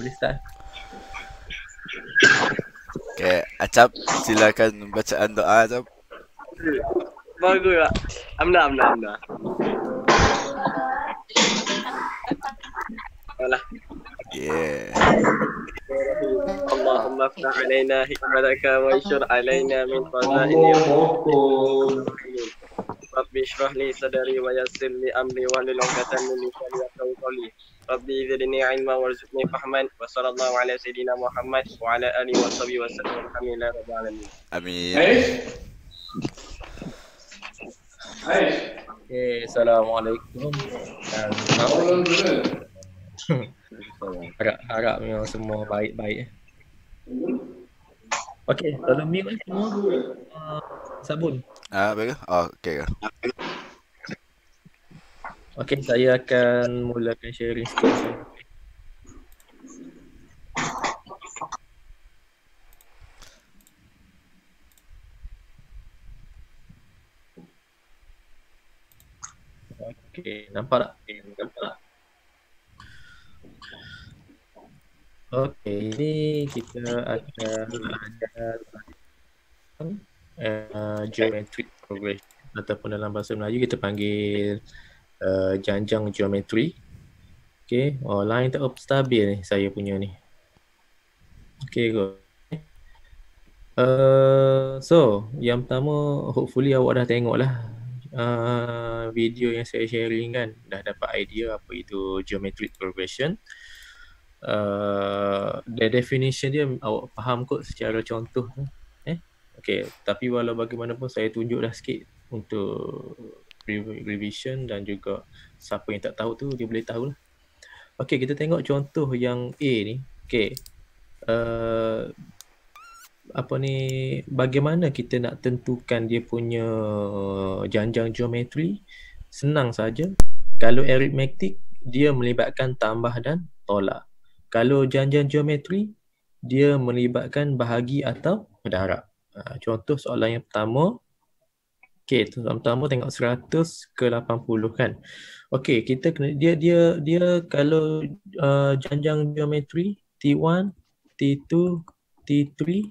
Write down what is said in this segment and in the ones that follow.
boleh start. Okay, Acap, silakan bacaan doa Acap. Bagus lah. Amna. Alah. Yeah. Allahumma aftah alaina hikmataka wa anshur alaina min fadaili Rabbi shrah li sadri wa yassir li amri wa hlul 'uqdatam min lisani yafqahu qawli. Rabbi zidni ilma warzuqni fahman wa sallallahu ala sayidina Muhammad wa ala alihi wa sahbihi wa sallam alhamdulillahi rabbil alamin. Amin. Okay, Assalamualaikum. Harap memang semua baik-baik. Okay, tolong mute semua. Sabun. Baik ke? Oh, okay ke? Okay, saya akan mulakan sharing screen. Okay, nampak tak? Okay, ini kita akan ada geometric progression ataupun dalam bahasa Melayu kita panggil janjang geometri. Okay, line tak stabil ni saya punya ni. Okay, go. So, yang pertama hopefully awak dah tengok lah video yang saya sharing kan. Dah dapat idea apa itu geometric progression. The definition dia awak faham kot secara contoh. Okay, tapi walau bagaimanapun saya tunjuk dah sikit untuk revision dan juga siapa yang tak tahu tu dia boleh tahu lah. Okay, kita tengok contoh yang A ni. Okay, bagaimana kita nak tentukan dia punya janjang geometri? Senang saja. Kalau aritmetik dia melibatkan tambah dan tolak. Kalau janjang geometri dia melibatkan bahagi atau darab. Contoh soalan yang pertama. Okay, soalan pertama tengok 100 ke 80 kan. Okay, kita kena dia kalau janjang geometri T1, T2, T3.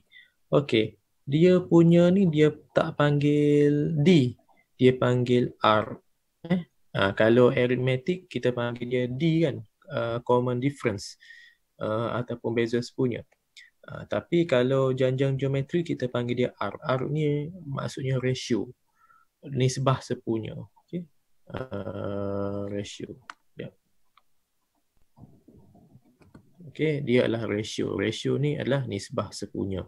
Okay, dia punya ni dia tak panggil D, dia panggil R. Kalau arithmetic kita panggil dia D kan, common difference ataupun Bezos punya. Tapi kalau janjang geometri kita panggil dia R. R ni maksudnya ratio, nisbah sepunya. Okay, ratio. Yeah. Okay, dia adalah ratio. Ratio ni adalah nisbah sepunya.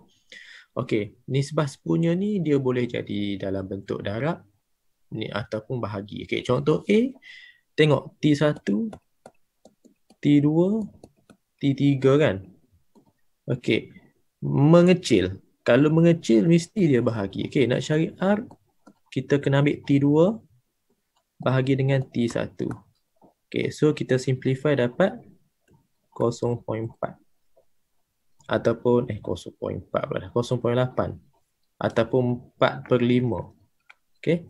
Okey, nisbah sepunya ni dia boleh jadi dalam bentuk darab ni ataupun bahagi. Okey, contoh A, tengok T1, T2, T3 kan. Okey, mengecil. Kalau mengecil mesti dia bahagi. Okey, nak cari R, kita kena ambil T2 bahagi dengan T1. Okey, so kita simplify dapat 0.4. Ataupun 0.4 pula, 0.8 ataupun 4/5. Okey,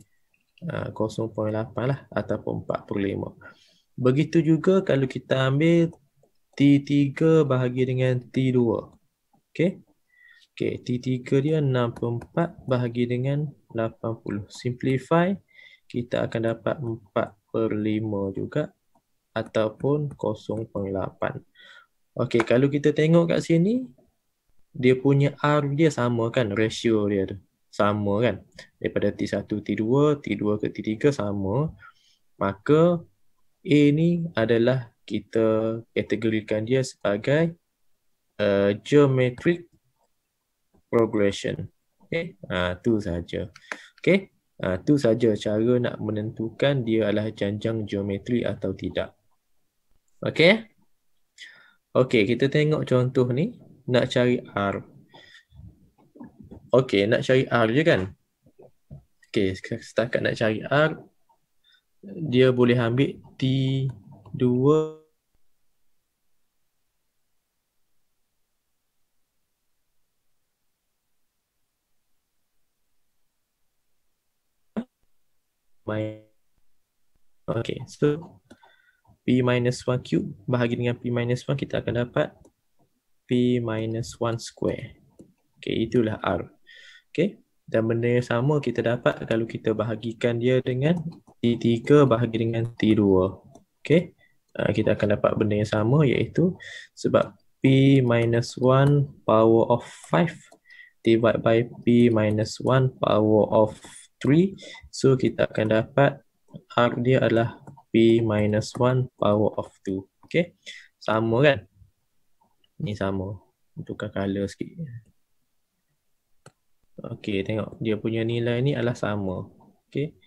0.8 lah ataupun 4/5. Begitu juga kalau kita ambil T3 bahagi dengan T2. Okey, T3 dia 64 bahagi dengan 80. Simplify, kita akan dapat 4/5 juga ataupun 0.8. Okey, kalau kita tengok kat sini, dia punya R dia sama kan, ratio dia tu sama kan. Daripada T1, T2, T2 ke T3 sama. Maka A ni adalah kita kategorikan dia sebagai geometric progression. Okey, tu saja. Okey, tu saja cara nak menentukan dia adalah janjang geometri atau tidak. Okey. Okey, kita tengok contoh ni, nak cari R. Okey, nak cari R je kan? Okey, setakat nak cari R, dia boleh ambil T2 Okey, so P minus 1 cube bahagi dengan P minus 1 kita akan dapat P minus 1 square. Okay, itulah R. Okay, dan benda yang sama kita dapat kalau kita bahagikan dia dengan T3 bahagi dengan T2. Okay, kita akan dapat benda yang sama, iaitu sebab P minus 1 power of 5 divide by P minus 1 power of 3. So kita akan dapat R dia adalah P minus 1 power of 2. Okay, sama kan? Ni sama. Tukar color sikit. Okay, tengok dia punya nilai ni adalah sama. Okay,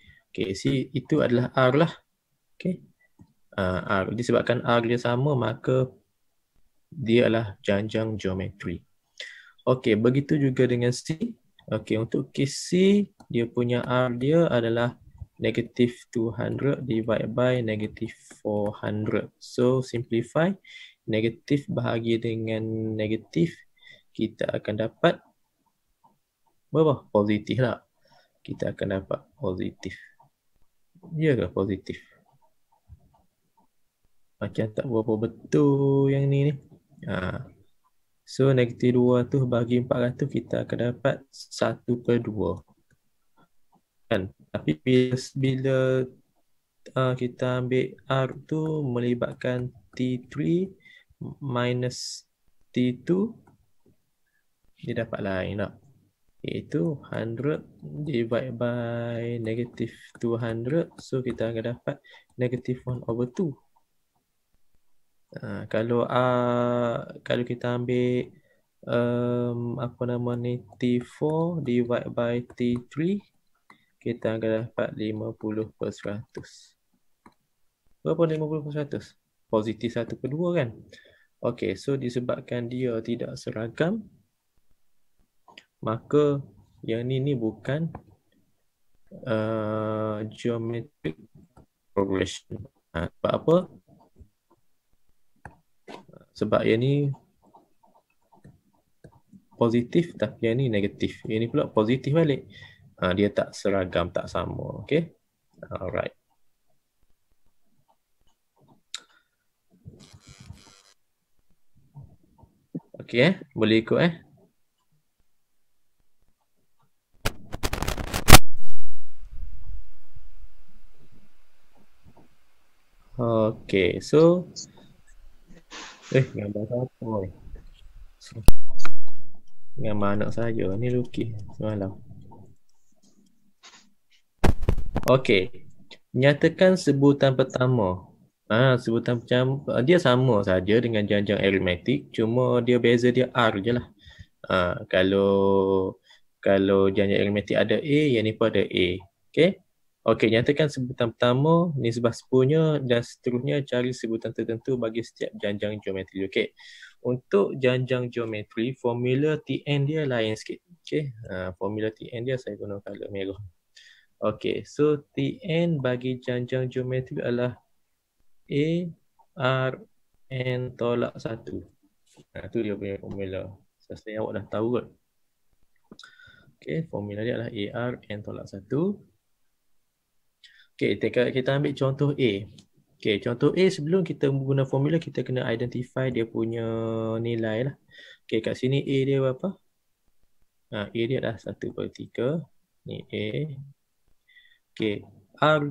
itu adalah R lah. Okay, R. Disebabkan R dia sama, maka dia adalah janjang geometri. Okay, begitu juga dengan C. Okay, untuk kes C, dia punya R dia adalah negative 200 divided by negative 400. So, simplify. Negatif bahagi dengan negatif, kita akan dapat berapa? Positif lah. Kita akan dapat positif. Ya ke positif? Macam tak berapa betul yang ni. So negatif 2 tu bagi 400, kita akan dapat 1/2. Kan? Tapi bila kita ambil R tu melibatkan T3 minus T2, dia dapat lain tak? Iaitu 100 divided by negative 200. So kita akan dapat negative 1/2. Kalau kita ambil apa nama ni, T4 divided by T3, kita akan dapat 50%. Berapa 50%? Positif 1/2 kan? Okay, so disebabkan dia tidak seragam, maka yang ni bukan geometric progression. Sebab apa? Sebab yang ni positif tapi yang ni negatif. Yang ni pula positif balik. Dia tak seragam, tak sama. Okay? Alright. Okay, boleh ikut Okay, so gambar apa ni? Gambar anak saya ni lukis semalam. Okay, nyatakan sebutan pertama. Sebutan pertama dia sama saja dengan janjang aritmetik, cuma dia beza dia R je lah. Kalau janjang aritmetik ada A, yang ni pun ada A. Okay, nyatakan sebutan pertama, nisbah sepuhnya dan seterusnya cari sebutan tertentu bagi setiap janjang geometri. Okay, untuk janjang geometri, formula Tn dia lain sikit. Okay, formula Tn dia saya guna color merah. Okay, so Tn bagi janjang geometri adalah A, R, N tolak 1. Itu dia punya formula. Saya awak dah tahu kot. Okay, formula dia adalah A, R, N tolak 1. Okay, kita ambil contoh A. Okay, contoh A, sebelum kita guna formula, kita kena identify dia punya nilai lah. Okay, kat sini A dia berapa? A dia adalah 1/3. Ni A. Okay, R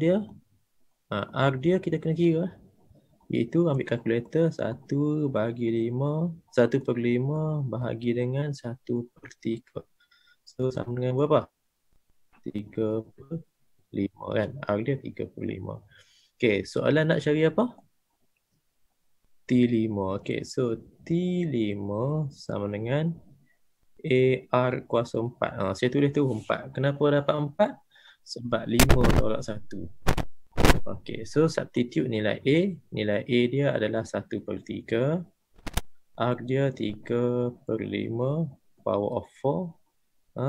dia kita kena kira lah. Iaitu ambil kalkulator, 1/5 bahagi dengan 1/3. So sama dengan berapa? 3/5 kan? R dia 3/5. Okay, soalan nak cari apa? T5. Okay, so T5 sama dengan AR kuasa 4. Saya tulis tu 4. Kenapa dapat 4? Sebab 5 tolak 1. Okay, so substitute nilai A. Nilai A dia adalah 1/3. R dia 3/5 power of 4.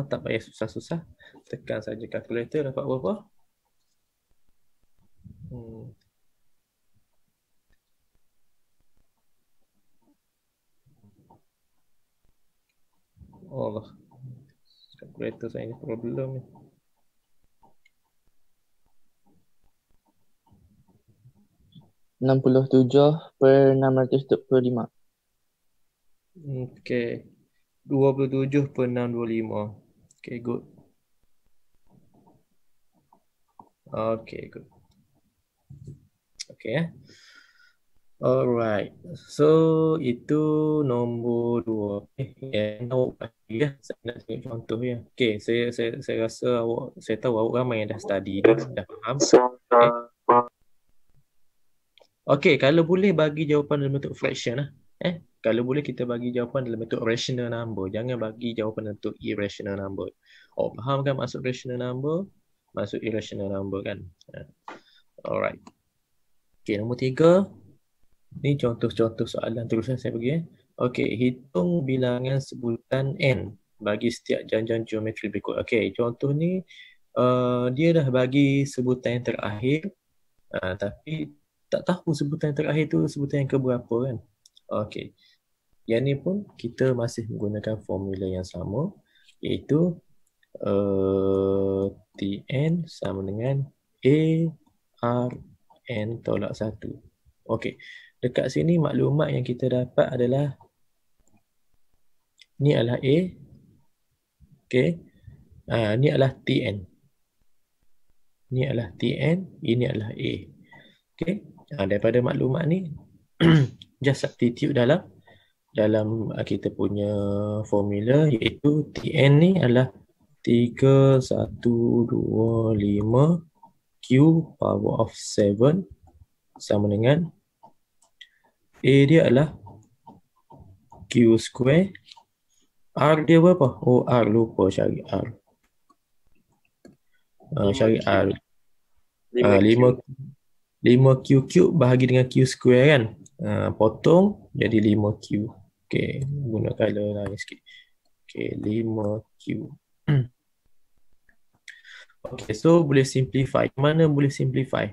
Tak payah susah-susah. Tekan saja kalkulator, dapat berapa? Allah, kalkulator saya ni problem ni. $67/625. Okay. 27/625. Okay, good. Okay, good. Okay. Alright. So, itu nombor 2. Yang awak bagi ya. Saya nak tengok contoh ya. Okay, saya rasa saya tahu awak ramai yang dah study dah faham. Okay. Okay, kalau boleh bagi jawapan dalam bentuk fraction lah. Kalau boleh kita bagi jawapan dalam bentuk rational number. Jangan bagi jawapan dalam bentuk irrational number. Faham kan maksud rational number? Maksud irrational number kan? Alright. Okay, nombor 3. Ni contoh-contoh soalan terusan saya bagi. Okay, hitung bilangan sebutan n bagi setiap janjang geometri berikut. Okay, contoh ni dia dah bagi sebutan yang terakhir. Tapi tak tahu sebutan yang terakhir tu sebutan yang keberapa kan. Okay. Yang ni pun kita masih menggunakan formula yang sama, iaitu Tn sama dengan A R N tolak 1. Okey. Dekat sini maklumat yang kita dapat adalah ni adalah A. Okey. Ni adalah Tn. Ni adalah Tn, ini adalah A. Okey. Daripada maklumat ni just substitute dalam kita punya formula, iaitu Tn ni adalah 3125 Q power of 7 sama dengan A dia adalah Q square. R dia berapa? R lupa cari R. Cari R. 5Q cube bahagi dengan Q square kan. Potong jadi 5Q. Okay, guna color lain sikit. Okay, 5Q. Okay, so boleh simplify. Mana boleh simplify?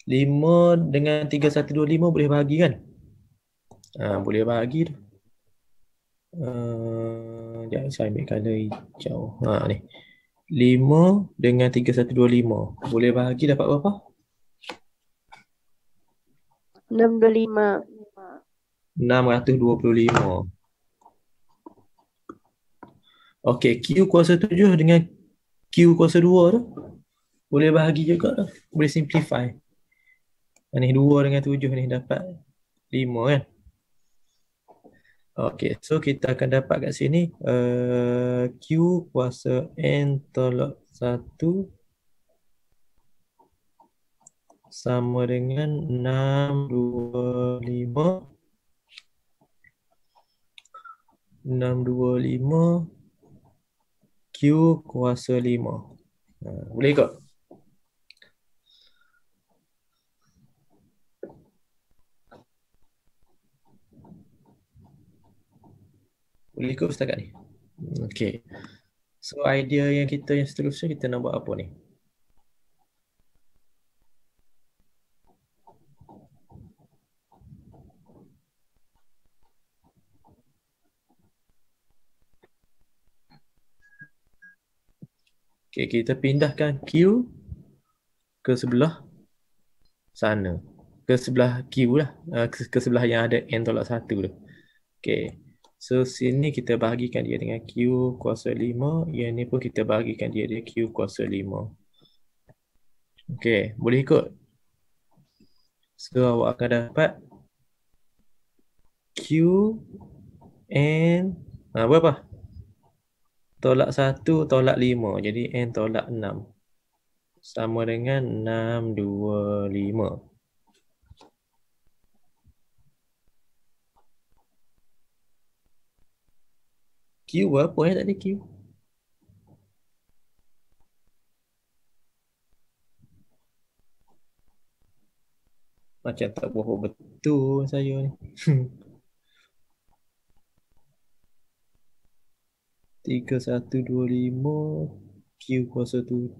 5 dengan 3125 boleh bahagi kan? Boleh bahagi tu. Sekejap, saya ambil color hijau. Ni. 5 dengan 3125. Boleh bahagi dapat berapa? 625. 625. Okey, Q kuasa 7 dengan Q kuasa 2 tu boleh bahagi juga tu. Boleh simplify. Ni 2 dengan 7 ni dapat 5 kan? Okey, so kita akan dapat kat sini Q kuasa N tolak 1 sama dengan 625 Q kuasa 5. Boleh ikut? Boleh ikut setakat ni? Okay. So idea yang seterusnya kita nak buat apa ni? Okay, kita pindahkan Q ke sebelah sana. Ke sebelah Q lah. Ke sebelah yang ada N tolak 1 tu. Okay. So sini kita bahagikan dia dengan Q kuasa 5. Yang ni pun kita bahagikan dia dengan Q kuasa 5. Okay, boleh ikut? So awak akan dapat Q N berapa? Tolak 1 tolak 5. Jadi N tolak 6. Sama dengan 625. Q berapa tadi Q? Macam tak berapa betul saya ni. 3125 Q kuasa 7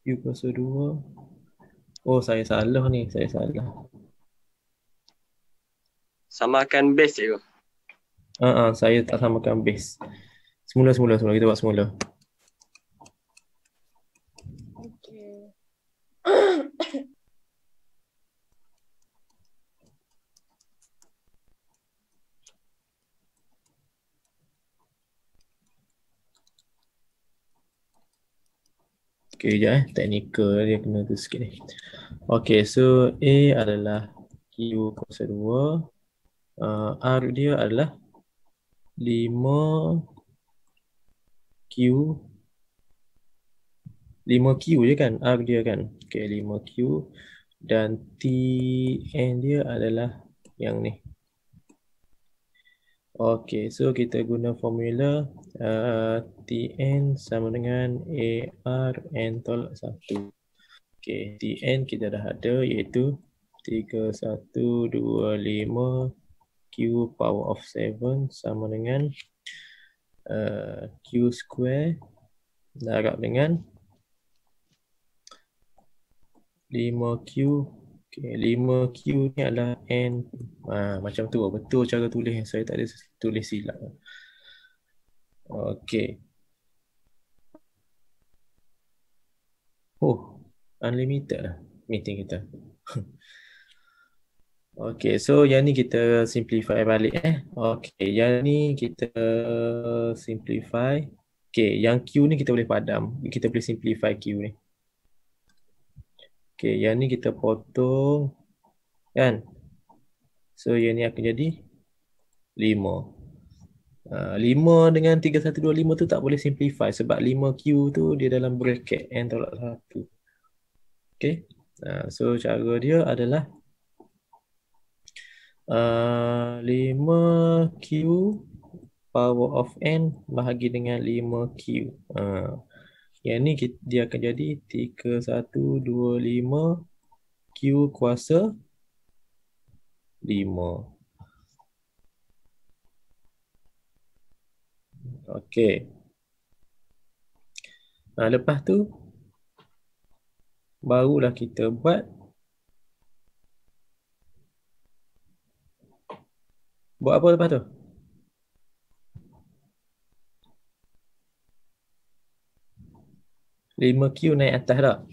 Q kuasa 2. Oh, saya salah ni, saya salah. Samakan base je. Saya tak samakan base. Semula kita buat semula. Okay. Okay, sekejap teknikal dia kena tu sikit ni. Okay, so A adalah Q kuasa 2. R dia adalah 5Q 5Q je kan, R dia kan. Okay, 5Q. Dan Tn dia adalah yang ni. Okay, so kita guna formula Tn sama dengan AR N tolak 1. Okay, Tn kita dah ada iaitu 3125 Q power of 7 sama dengan Q square darab dengan 5Q. Okay, 5Q ni adalah N. Macam tu, betul cara tulis. Saya tak ada tulis silap. Okay. Oh, unlimited lah meeting kita. Okay, so yang ni kita simplify balik Okay, yang ni kita simplify. Okay, yang Q ni kita boleh padam. Kita boleh simplify Q ni. Okay, yang ni kita potong kan. So yang ni akan jadi 5. 5 dengan 3125 tu tak boleh simplify sebab 5Q tu dia dalam bracket N tolak 1. Okay, so cara dia adalah 5Q power of N bahagi dengan 5Q. Yang ni dia akan jadi 3125 Q kuasa 5. Okey. Lepas tu barulah kita buat apa lepas tu? Lima Q naik atas tak?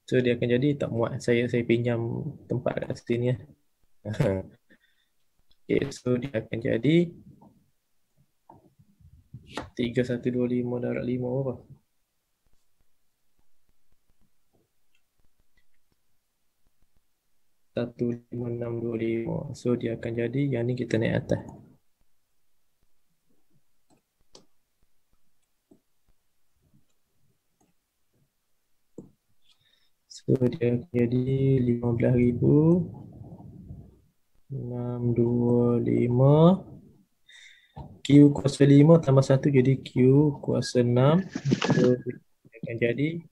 So dia akan jadi tak muat. Saya pinjam tempat kat sini . Okay, so dia akan jadi 3125 darab 5 berapa? 15625. So dia akan jadi yang ni kita naik atas. So dia akan jadi 15,625 Q kuasa 5 tambah 1 jadi Q kuasa 6. So dia akan jadi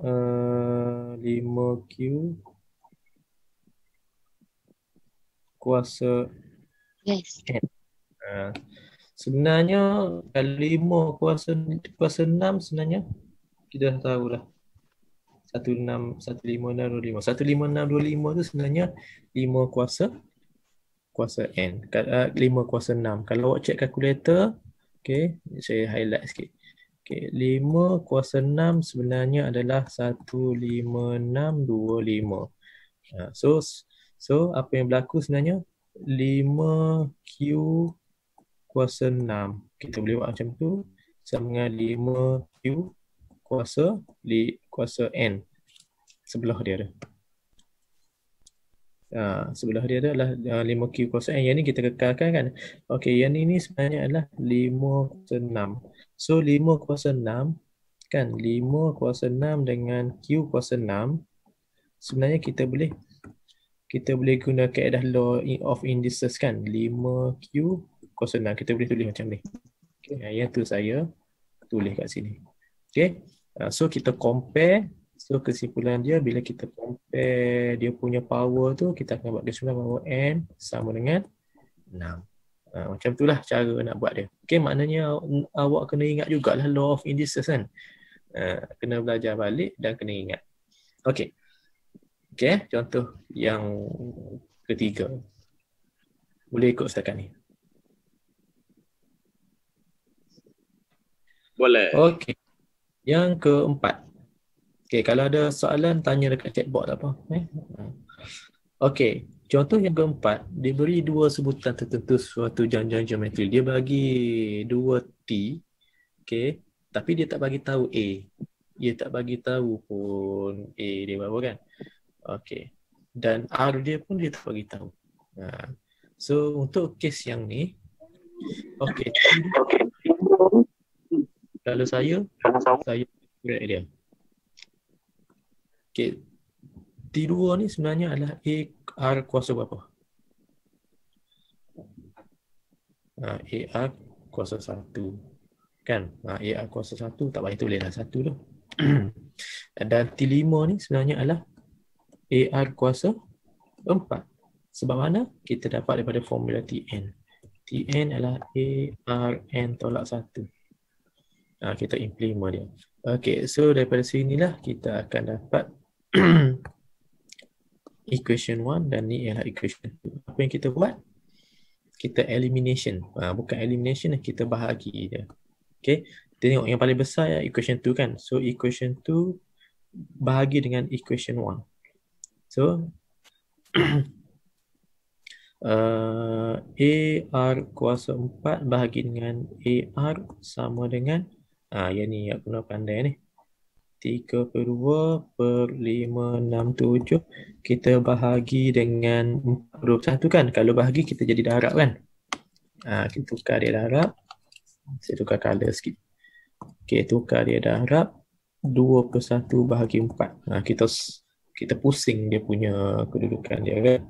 5Q kuasa N. Sebenarnya kalau 5 kuasa 6 sebenarnya kita dah tahu lah. 15625 tu sebenarnya 5 kuasa N. 5 kuasa 6. Kalau awak check kalkulator, okay, saya highlight sikit. Okay, 5 kuasa 6 sebenarnya adalah 15625. So apa yang berlaku sebenarnya 5Q kuasa 6. Kita boleh buat macam tu sama dengan 5Q kuasa N. Sebelah dia ada. Sebelah dia adalah 5Q kuasa N. Yang ni kita kekalkan kan. Okey, yang ni sebenarnya adalah 5 kuasa 6. So 5 kuasa 6 kan, 5 kuasa 6 dengan Q kuasa 6 sebenarnya kita boleh guna kaedah law of indices kan. 5Q kuasa 6 kita boleh tulis macam ni. Okay, yang tu saya tulis kat sini. Okay, so kita compare. So kesimpulan dia bila kita compare dia punya power tu, kita akan buat kesimpulan power N sama dengan 6. Macam itulah cara nak buat dia. Okay, maknanya awak kena ingat jugalah law of indices kan. Kena belajar balik dan kena ingat. Okay. Okay, contoh yang ketiga. Boleh ikut setakat ni. Boleh. Okay. Yang keempat. Okay, kalau ada soalan tanya dekat chatbot tak apa. Okay, contoh yang keempat, diberi dua sebutan tertentu suatu janjang geometri. Dia bagi 2T. Okay. Tapi dia tak bagi tahu A. Dia tak bagi tahu pun A dia berapa kan. Okey. Dan R dia pun dia tak bagi tahu. So untuk kes yang ni, okey. Kalau saya correct dia. Okey. T2 ni sebenarnya adalah A R kuasa berapa? AR kuasa 1 kan. AR kuasa 1 tak payah tulislah 1 tu. Dan T5 ni sebenarnya adalah AR kuasa 4. Sebab mana? Kita dapat daripada formula Tn. Tn adalah ARN tolak 1. Kita implement dia. Okay, so daripada sinilah kita akan dapat equation 1 dan ni ialah equation 2. Apa yang kita buat? Kita elimination. Bukan elimination, kita bahagi dia. Okay, tengok yang paling besar ya equation 2 kan. So equation 2 bahagi dengan equation 1. So AR kuasa 4 bahagi dengan AR sama dengan yang ni aku nak pandai ni 3/2 per 567 kita bahagi dengan 41 kan. Kalau bahagi kita jadi darab kan. Kita tukar dia darab. Saya tukar color sikit. Okay, tukar dia darab 2/1 bahagi 4. Kita pusing dia punya kedudukan dia kan.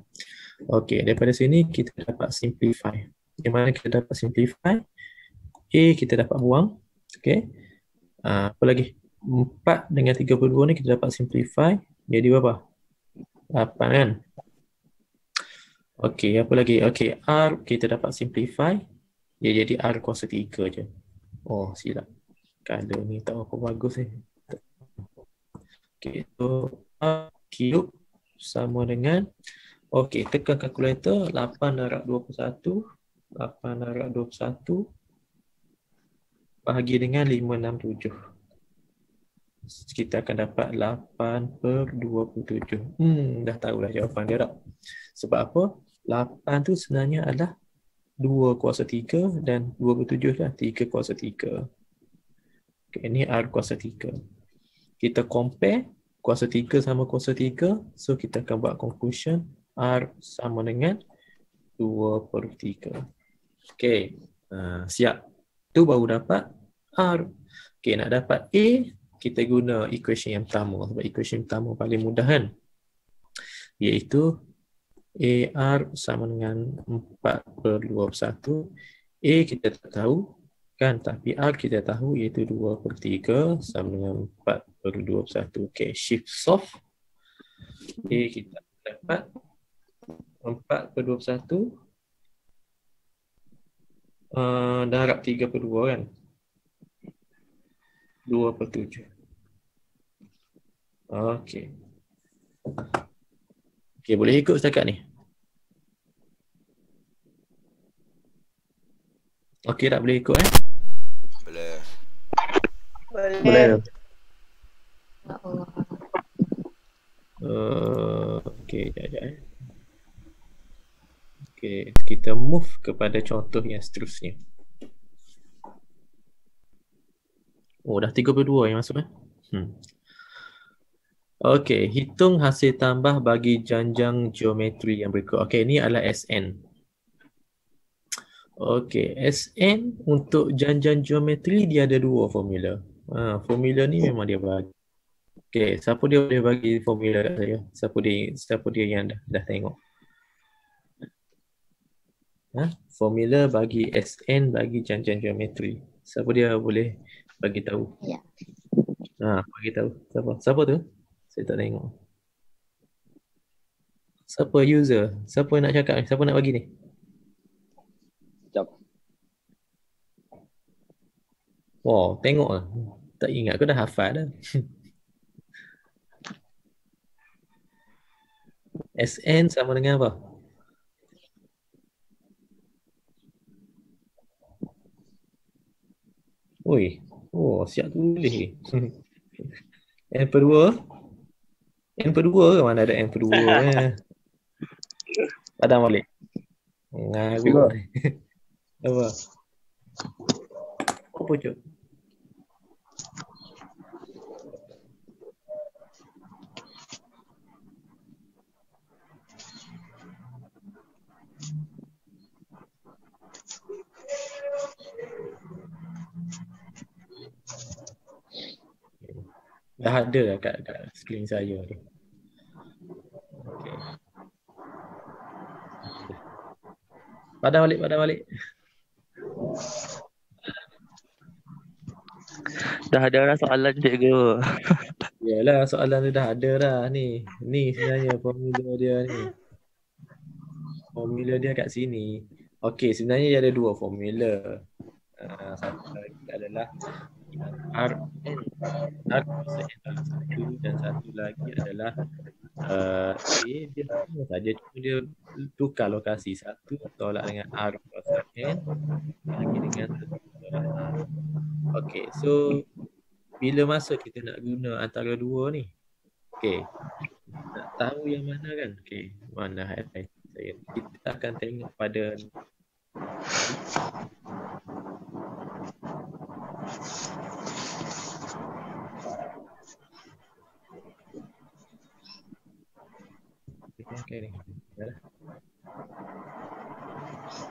Okay, daripada sini kita dapat simplify. Yang mana kita dapat simplify? A kita dapat buang. Okay. Apa lagi? 4 dengan 32 ni kita dapat simplify. Jadi berapa? 8 kan? Okay, apa lagi? Okay, R kita dapat simplify. Dia jadi R kuasa 3 je. Oh, silap. Color ni tak apa bagus ni. Okay, so R cube sama dengan okey, tekan kalkulator 8/21 bahagi dengan 567. Kita akan dapat 8/27. Dah tahulah jawapan dia tak? Sebab apa? 8 tu sebenarnya adalah 2 kuasa 3 dan 27 lah 3 kuasa 3. Okay, ini R kuasa 3. Kita compare kuasa 3 sama kuasa 3. So kita akan buat conclusion R sama dengan 2/3. Okay, siap. Tu baru dapat R. Okay, nak dapat A, kita guna equation yang pertama. Sebab equation pertama paling mudah kan. Iaitu AR sama dengan 4/21. A kita tak tahu kan, tapi R kita tahu iaitu 2/3 sama dengan 4/21. Okay, shift solve. A kita dapat 4/21 darab 3/2 kan. 2/7. Okey. Okey, boleh ikut setakat ni? Okey tak boleh ikut Boleh. Boleh. Okey, sekejap. Okey, kita move kepada contoh yang seterusnya. Oh, dah 32 yang masuk Okey, hitung hasil tambah bagi janjang geometri yang berikut. Okey, ini adalah SN. Okey, SN untuk janjang geometri dia ada dua formula. Formula ni memang dia bagi. Okey, siapa dia boleh bagi formula kat saya? Siapa dia yang dah tengok? Formula bagi SN bagi janjang geometri. Siapa dia boleh bagi tahu? Ya. Bagi tahu. Siapa tu? Saya tak tengok. Siapa user? Siapa yang nak cakap ni? Siapa nak bagi ni? Sekejap. Wow, tengok lah. Tak ingat, aku dah hafal dah. SN sama dengan apa? Oi. Oh, siap tulis. N/2? N/2 ke? Mana ada N/2 Padang balik. Ngarut. Apa? Apa cuk? Dah ada lah kat skrin saya tu. Okay. Padam balik. Dah ada dah soalan cikgu. Yalah, soalan tu dah ada dah ni. Ni sebenarnya formula dia ni. Formula dia kat sini. Okey, sebenarnya dia ada dua formula. Satu lagi adalah Rn. R adalah satu dan satu lagi adalah A dia sama saja, cuma dia tukar lokasi. Satu tolak dengan R kuasa N bagi dengan satu tolak R. Okey, so bila masa kita nak guna antara dua ni? Okey, nak tahu yang mana kan? Okey, mana highlight saya? Kita akan tengok pada okay.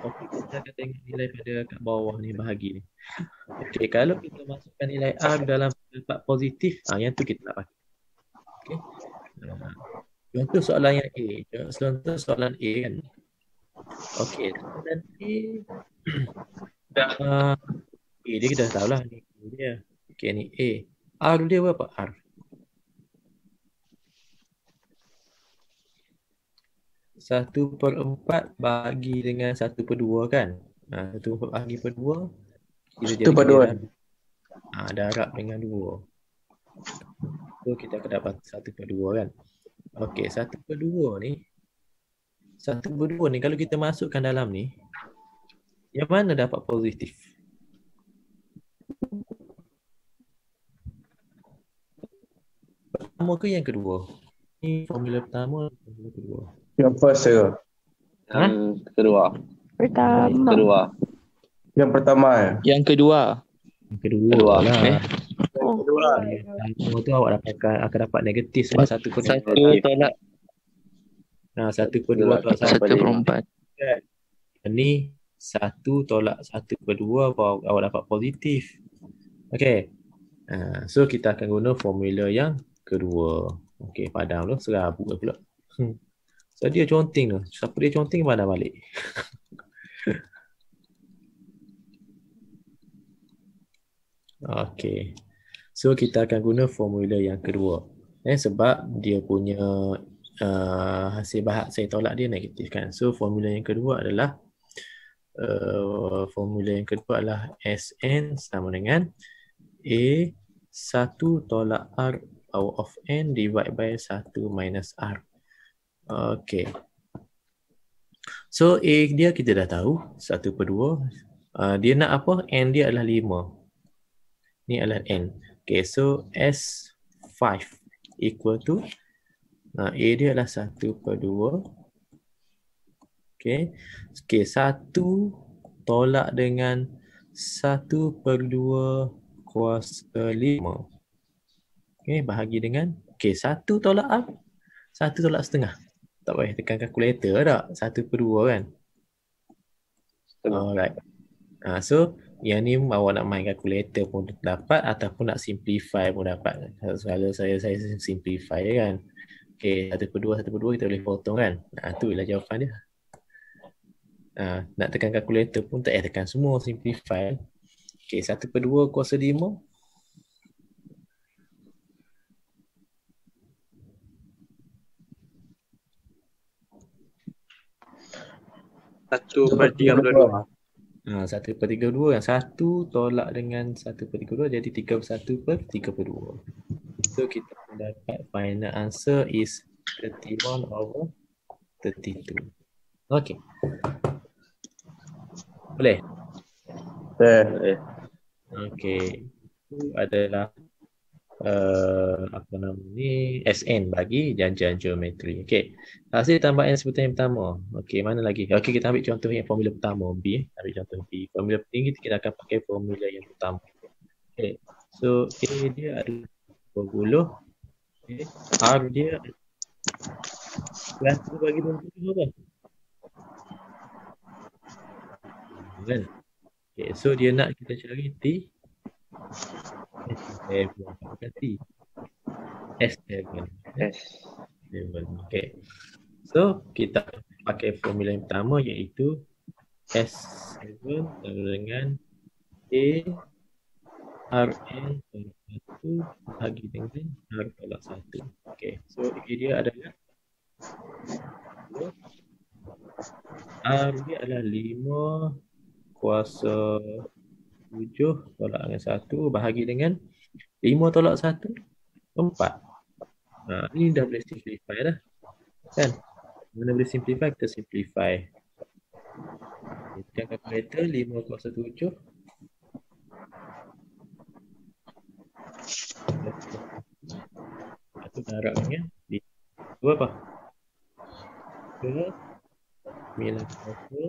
Okey, kita akan tengok nilai pada kat bawah ni, bahagi ni. Okey, kalau kita masukkan nilai R dalam pendapat positif, yang tu kita nak pakai. Okey. Contoh soalan yang A. Contoh soalan A kan. Okey, soalan A A dia kita dah tahulah ni dia. Okey, ni A. R dia berapa? R 1/4 bagi dengan 1/2 kan? 1/4 bagi per 2 kita jadi 1/2. darab dengan 2. So kita akan dapat 1/2 kan? Okey, 1/2 ni 1/2 ni kalau kita masukkan dalam ni, yang mana dapat positif? Pertama ke yang kedua? Ni formula pertama, formula kedua. Yang first ke? Yang kedua. Pertama. Yang pertama ya? Yang kedua. Yang kedua Kedua. lah. Kedua. Pertama tu awak akan dapat negatif sebab 1/2. Satu tolak 1/2 tolak 1/4. Ni 1 tolak 1/2 awak dapat positif. Okey. So kita akan guna formula yang kedua. Okey, padam tu serabut pula. So dia conteng tu. Siapa dia conteng padam balik. Okey. So kita akan guna formula yang kedua. Sebab dia punya hasil bahag saya tolak dia negatif kan. So formula yang kedua adalah Sn sama dengan A 1 tolak R power of N divide by 1 minus R. Okay. So A dia kita dah tahu 1/2. Dia nak apa? N dia adalah 5. Ni adalah N. Okay, so S5 equal to A dia adalah 1/2. Okay. Okay, 1 tolak dengan 1/2 kuasa 5. Okay, bahagi dengan 1 tolak R, 1 tolak setengah. Tak payah tekan kalkulator tak? 1/2 kan? Alright. So yang ni awak nak main kalkulator pun dapat ataupun nak simplify pun dapat. Selalu saya simplify kan. Okay, 1/2 kita boleh potong kan? Tu ialah jawapan dia. Nak tekan kalkulator pun tak payah tekan semua, simplify. Okay, 1/2 kuasa 5. 1/32. 1/32 yang 1 tolak dengan 1/32 jadi 31/32. So kita dapat final answer is 31/32. Okay. Boleh? Okay. Itu adalah apa nama ni, Sn bagi janjian geometri. Okey. Hasil tambahan sebutan yang pertama. Okey, mana lagi? Okey, kita ambil contoh yang formula pertama B. Ambil contoh B. Formula tinggi kita akan pakai formula yang pertama. Okey. So A dia adalah 20. Okey. R dia 100 bagi 20 apa? Kan? Okey, so dia nak kita cari T. T. S7. S. Okay. So, kita pakai formula yang pertama iaitu S7 sama dengan A Rn tolak 1 bahagi dengan R tolak 1. Okay. So, A dia adalah R dia adalah 5 kuasa 7 tolak dengan 1 bahagi dengan 5 tolak 1 4. Ni dah boleh simplify dah. Kan? Mana boleh simplify, kita simplify. Kita calculator 5 kuasa 7. Itu darabnya di apa? 9 kuasa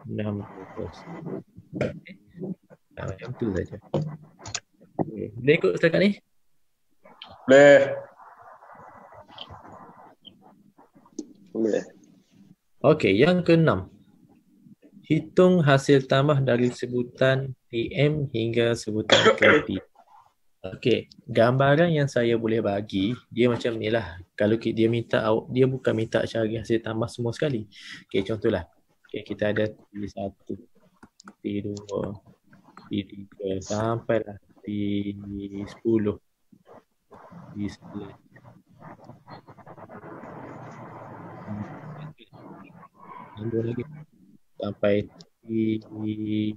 6 kuasa. Okay. Macam tu saja. Okay. Boleh ikut setakat ni? Boleh. Boleh. Okey, yang keenam. Hitung hasil tambah dari sebutan TM hingga sebutan KT. Okey, gambaran yang saya boleh bagi, dia macam ni lah. Kalau dia minta, dia bukan minta cari hasil tambah semua sekali. Okey, contohlah. Okey, kita ada T1, T2, T3 sampailah T10, T11. Tambah lagi sampai T20.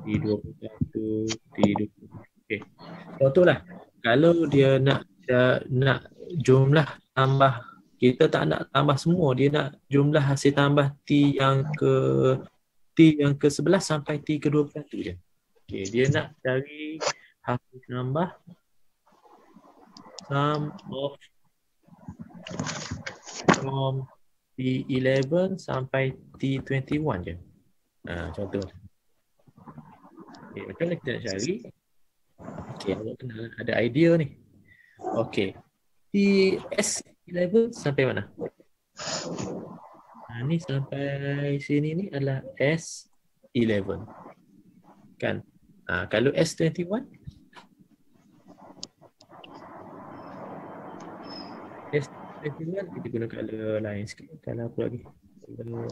T21, T20. Okey. Contohlah, kalau dia nak jumlah tambah, kita tak nak tambah semua, dia nak jumlah hasil tambah T yang ke-11 sampai T ke-21 je. Okey, dia nak cari hasil tambah sum of from T11 sampai T21 je. Contoh. Okay, macam mana kita nak cari? Okay, awak kena ada idea ni. Okay, S11 sampai mana? Ni sampai sini ni adalah S11. Kan? Kalau S21? S21 kita guna color lain sikit. Color apa lagi? Color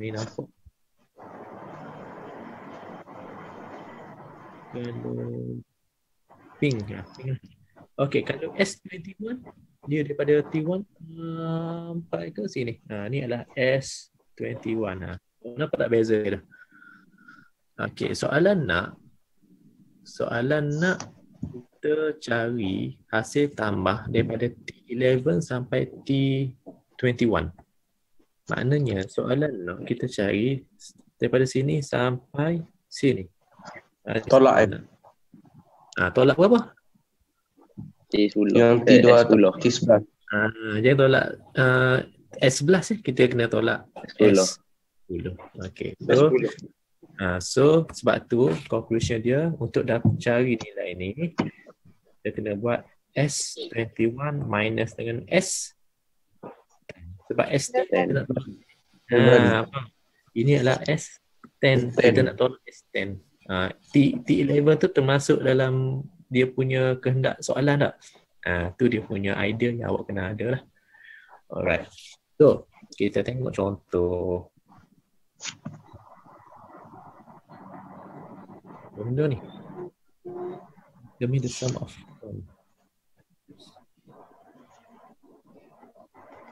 ni nampak. Color pink lah. Okay, kalau S21 dia daripada T1 sampai ke sini. Ni adalah S21. Nampak tak beza dia? Okay, soalan nak kita cari hasil tambah daripada T11 sampai T21. Maknanya soalan nak kita cari daripada sini sampai sini. Tolak tolak berapa? T10. Yang T2 T11. Jangan tolak S11 kita kena tolak S10. Okay. So sebab tu conclusion dia untuk cari nilai ni kita kena buat S21 minus dengan S. Sebab S10 kita nak tolak. Ini adalah S10. Kita nak tolak S10. T11 tu termasuk dalam dia punya kehendak soalan tak? Tu dia punya idea yang awak kena ada lah. Alright. So, kita tengok contoh. Benda ni. Give me the sum of.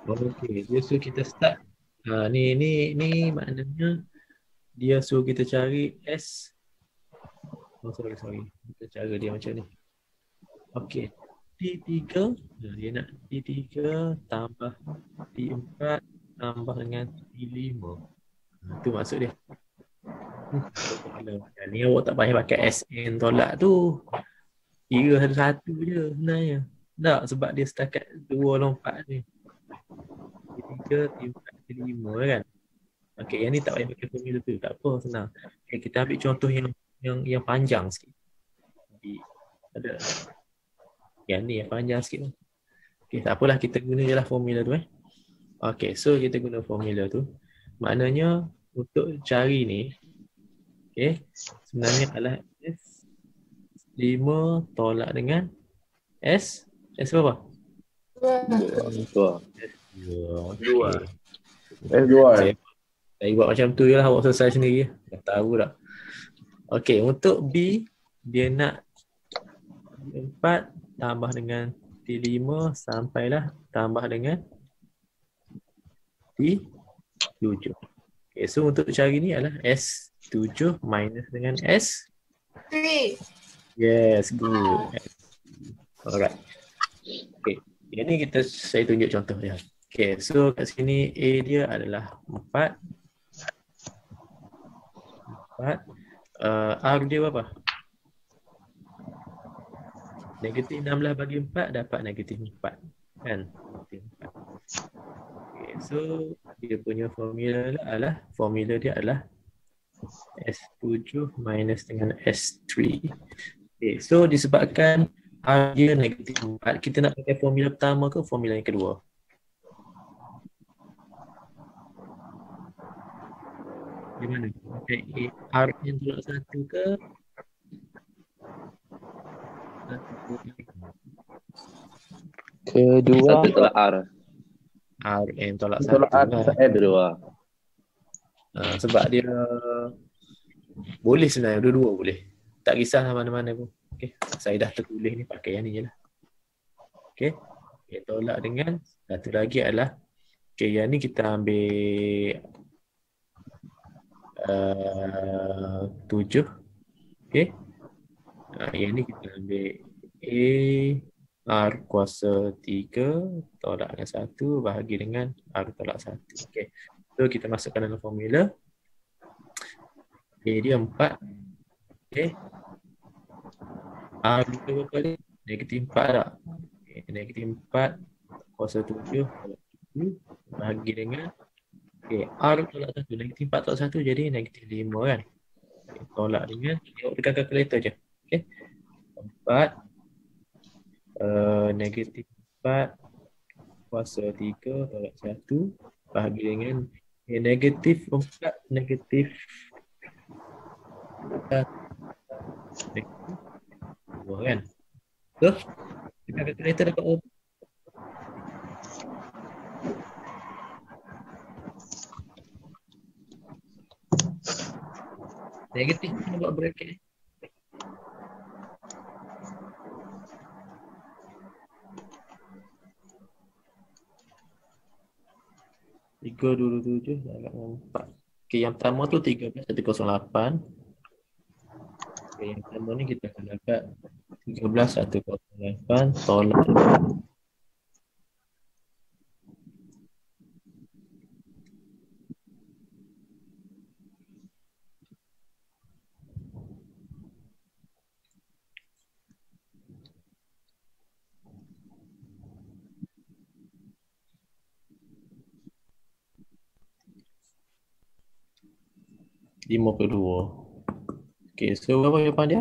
Okay, dia suruh kita start. Ni maknanya dia suruh kita cari S. Sorry. Kita cara dia macam ni. Okay. T3. Dia nak T3 tambah T4 tambah dengan T5. Itu maksud dia. Ni awak tak payah pakai SN tolak tu. Kira satu-satu je sebenarnya. Tak, sebab dia setakat 2 lompat ni. T3, T4, T5 kan. Okay, yang ni tak payah pakai formula tu. Tak apa, senang. Okay, kita ambil contoh yang panjang sikit. Jadi, ada yang ni yang panjang sikit. Okay, tak apalah, kita guna je lah formula tu. Okay, so kita guna formula tu. Maknanya untuk cari ni, okay, sebenarnya adalah S5 tolak dengan S berapa? Dua. Dua. S2 Saya buat macam tu je lah, awak selesai sendiri. Dah tahu tak? Okay, untuk B, dia nak 4 tambah dengan T5 sampailah tambah dengan T7. Okay, so untuk cari ni adalah S7 minus dengan S3. Yes, good. Alright. Okay, ini saya tunjuk contoh dia. Okay, so kat sini A dia adalah 4. R dia berapa? Negatif 16 bagi 4 dapat negatif 4. Kan? Negatif 4. Okay, so dia punya formula dia adalah S7 minus dengan S3. Okay, so disebabkan R dia negatif 4, kita nak pakai formula pertama ke formula yang kedua? Gimana? Pakai R yang tolak 1 ke? Kedua. Satu tolak R. R yang tolak 1 tolak R lah. Kedua. Sebab dia boleh sebenarnya, dua-dua boleh. Tak kisahlah mana-mana pun. Okay. Saya dah tertulis ni, pakai yang ni je lah. Okay. Okay, tolak dengan satu lagi adalah, okay, yang ni kita ambil 7. Okay. Yang ni kita ambil A R kuasa 3 tolak dengan 1 bahagi dengan R tolak 1. Okay. So kita masukkan dalam formula. A dia 4. Okay. R dia berapa ni? Negatif 4 tak? Okay. Negatif 4 kuasa 7 bahagi dengan, okay, R tolak 1. Negatif 4 tolak 1 jadi negatif 5 kan? Okay. Tolak dengan, tengok dekat kalkulator je. Okay. 4 negatif 4 kuasa 3 tolak 1 bahagi dengan negatif 4 negatif 2 kan? So, dekat kalkulator dapat apa? Negatif ni buat bracket. Tiga dulu 7 dalam 4. Okay, yang pertama tu 13,108. Okay, yang pertama ni kita akan dapat 13,108 tolak 52. Okay, so berapa jawapan dia?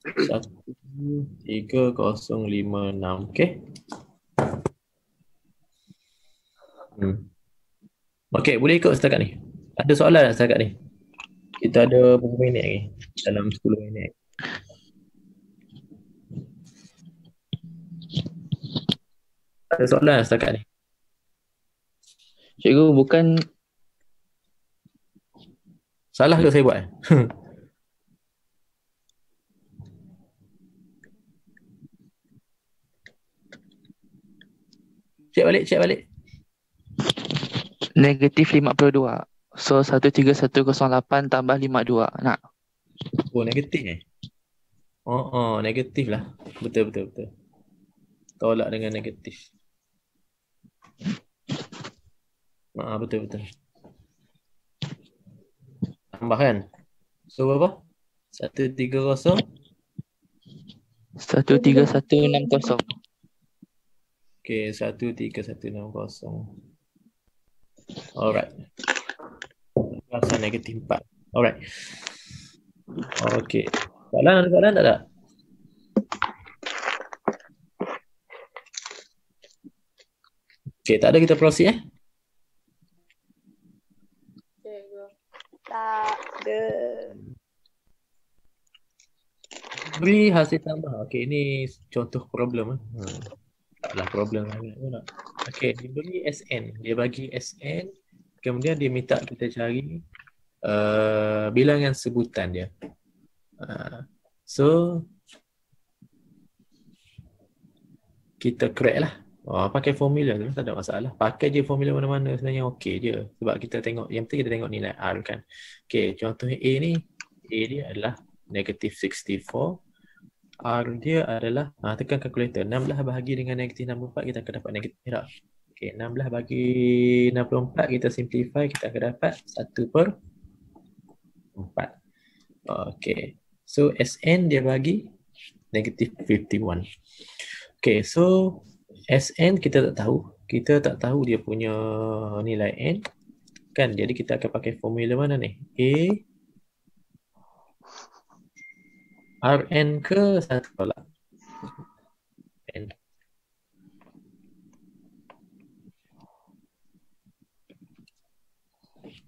13056. Okay. Okay, boleh ikut setakat ni. Ada soalan tak setakat ni? Kita ada berapa minit lagi? Dalam 10 minit. Ada soalan tak setakat ni? Cikgu, bukan Salah ke saya buat? Cek balik. negatif 52. So 13108 tambah 52. Nak? Oh, negatif Oh, negatif lah. Betul. Tolak dengan negatif. Betul. Tambah kan? So berapa? 130 13160. Okay, 13160. Alright. Rasa negatif 4. Alright. Okay. Soalan tak ada? Okay, tak ada, kita proceed Tak ada. Beri hasil tambah. Okay, ini contoh problem. Taklah problem sangat pun tak. Okay, diberi SN. Dia bagi SN. Kemudian dia minta kita cari bilangan sebutan dia. So, kita create lah. Pakai formula tu tak ada masalah. Pakai je formula mana-mana sebenarnya okey je. Sebab kita tengok, yang penting kita tengok nilai R kan. Okay, contoh A ni, A dia adalah negative 64. R dia adalah, tekan kalkulator, 16 bahagi dengan negatif 64 kita akan dapat negatif tak? Okay, 16 bagi 64 kita simplify, kita akan dapat 1/4. Okay, so SN dia bagi negatif 51. Okay, so SN kita tak tahu. Kita tak tahu dia punya nilai N kan, jadi kita akan pakai formula mana ni? Rn ke satu tolak N.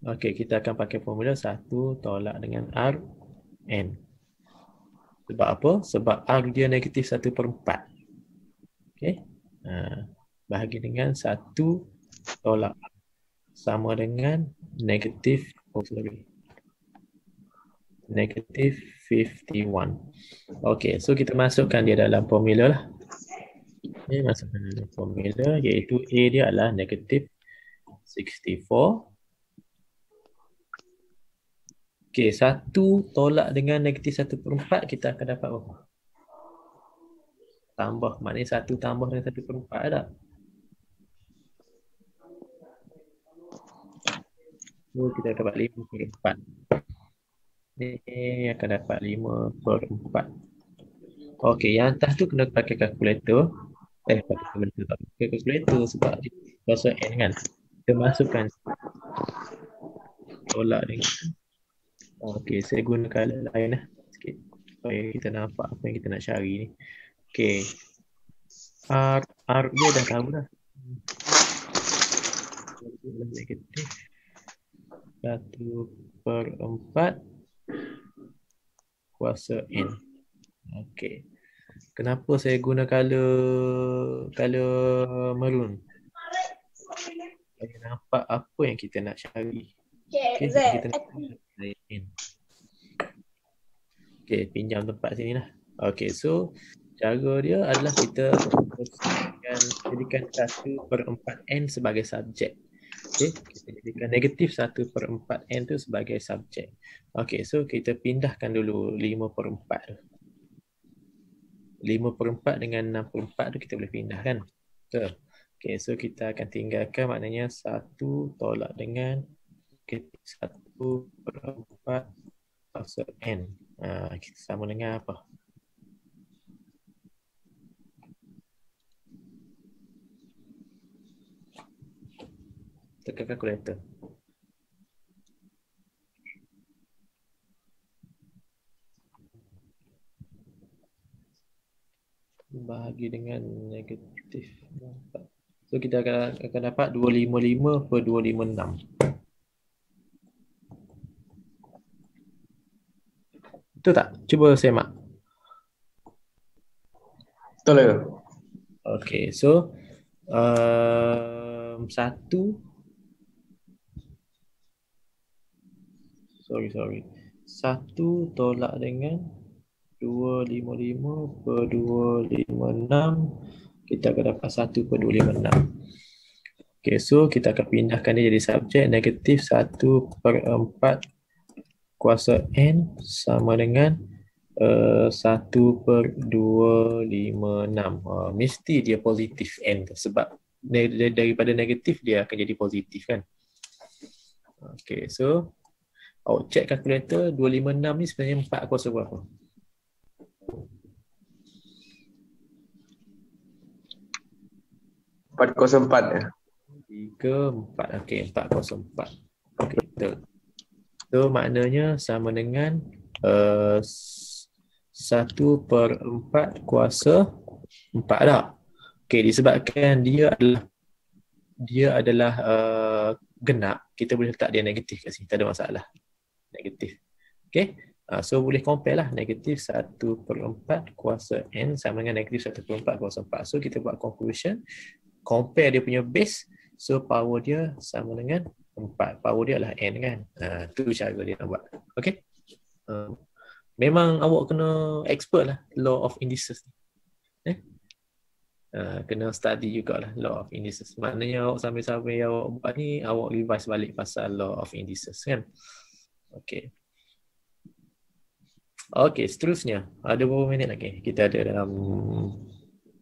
Okey, kita akan pakai formula 1 tolak dengan Rn. Sebab apa? Sebab R dia negatif 1/4. Okey. Bahagi dengan 1 tolak sama dengan negatif negatif 51. Okey, so kita masukkan dia dalam formula lah. Ini masukkan dalam formula, iaitu A dia adalah negatif 64. Okey, 1 tolak dengan negatif 1/4 kita akan dapat apa? Tambah, maknanya 1 tambah dengan 1/4 tak? So kita akan dapat 5/4. Ni akan dapat 5/4. Okey, yang atas tu kena pakai kalkulator. Pakai kalkulator tak? Pakai kalkulator sebab kuasa N kan. Kita masukkan tolak dengan. Okey, saya guna color lain lah sikit supaya kita nampak apa yang kita nak cari ni. Okey. R dia dah tahu dah. Negatif 1/4 kuasa N. Okey. Kenapa saya guna color maroon? Supaya nampak apa yang kita nak cari. Okey, kita nak cari N. Okey, pinjam tempat sini lah. Okey, so cara dia adalah kita jadikan 1/4 N sebagai subjek. Okay, kita jadikan negatif 1/4 N tu sebagai subjek. Okey, so kita pindahkan dulu 5/4 tu. 5/4 dengan 6/4 tu kita boleh pindah kan? Betul. Okey, so kita akan tinggalkan, maknanya 1 tolak dengan 1/4 kuasa N. Kita sama dengan apa? Tekan kalkulator. Bahagi dengan negatif 4. So kita akan dapat 255/256. Betul tak? Cuba semak. Betul ke? Okay, so 1 tolak dengan 255/256, kita akan dapat 1/256. Okay, so kita akan pindahkan dia jadi subjek, negatif 1/4 kuasa N sama dengan 1/256. Mesti dia positif N sebab daripada negatif dia akan jadi positif kan. Okay, so awak check kalkulator, 256 ni sebenarnya 4 kuasa berapa? 4/4 ya. 3/4. Okey, 4/4. Okey, betul. So maknanya sama dengan 1/4 kuasa 4 tak? Okey, disebabkan dia adalah dia adalah genap, kita boleh letak dia negatif kat sini, tak ada masalah. Negatif. Okay. So boleh compare lah, negatif 1/4 kuasa N sama dengan negatif 1/4 kuasa 4. So kita buat conclusion, compare dia punya base, so power dia sama dengan 4. Power dia adalah N kan. Tu cara dia nak buat. Okay. Memang awak kena expert lah law of indices. Kena study jugalah law of indices. Maknanya awak sambil-sambil awak buat ni, awak revise balik pasal law of indices kan. Okay. Okay, seterusnya. Ada berapa minit lagi? Kita ada dalam,